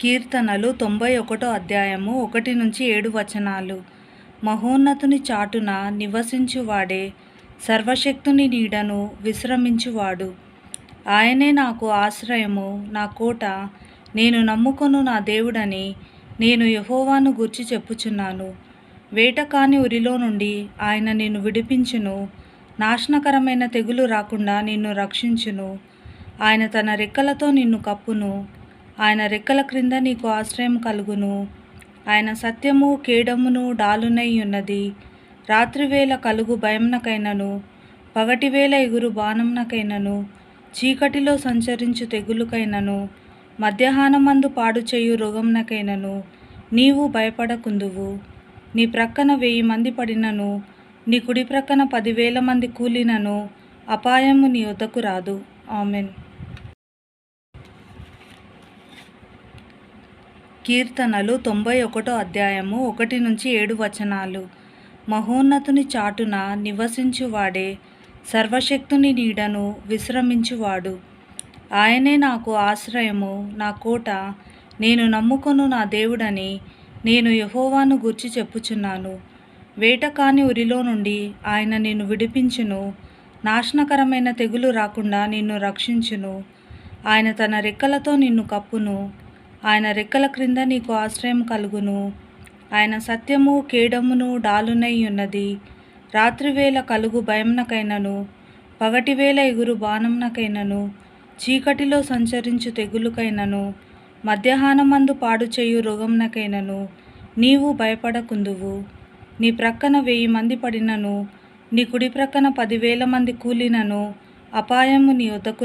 కీర్తనలు 91 అధ్యాయము 1-7 వచనాలు. మహోన్నతుని చాటున నివసించువాడే, సర్వశక్తుని నీడను విశ్రమించువాడు. ఆయనే నాకు ఆశ్రయము, నా కోట, నేను నమ్ముకొను నా దేవుడని నేను యెహోవాను గూర్చి చెప్పుచున్నాను. వేటకాని ఉరిలో నుండి ఆయన నిన్ను విడిపించును, నాశనకరమైన తెగులు రాకుండా నిన్ను రక్షించును. ఆయన తన రెక్కలతో నిన్ను కప్పును, ఆయన రెక్కల క్రింద నీకు ఆశ్రయం కలుగును. ఆయన సత్యము కేడమును డాలునై ఉన్నది. రాత్రివేళ కలుగు భయమునకైనను, పగటివేళ ఎగురు బాణమునకైనను, చీకటిలో సంచరించు తెగులుకైనను, మధ్యాహ్నమందు పాడు చేయు రోగమునకైనను నీవు భయపడకుందువు. నీ ప్రక్కన 1000 మంది పడినను, నీ కుడి ప్రక్కన 10,000 మంది కూలినను అపాయము నీ యొద్దకు రాదు. ఆమెన్. కీర్తనలు 91 అధ్యాయము 1-7 వచనాలు. మహోన్నతుని చాటున నివసించువాడే, సర్వశక్తుని నీడను విశ్రమించువాడు. ఆయనే నాకు ఆశ్రయము, నా కోట, నేను నమ్ముకొను నా దేవుడని నేను యెహోవాను గూర్చి చెప్పుచున్నాను. వేటకాని ఉరిలో నుండి ఆయన నిన్ను విడిపించును, నాశనకరమైన తెగులు రాకుండా నిన్ను రక్షించును. ఆయన తన రెక్కలతో నిన్ను కప్పును, ఆయన రెక్కల క్రింద నీకు ఆశ్రయం కలుగును. ఆయన సత్యము కేడమును డాలునై ఉన్నది. రాత్రివేళ కలుగు భయమునకైనను, పగటివేళ ఎగురు బాణమునకైనను, చీకటిలో సంచరించు తెగులుకైనను, మధ్యాహ్నమందు పాడు చేయు రోగమునకైనను నీవు భయపడకుందువు. నీ ప్రక్కన 1000 మంది పడినను, నీ కుడి ప్రక్కన 10,000 మంది కూలినను అపాయము నీ యొద్దకు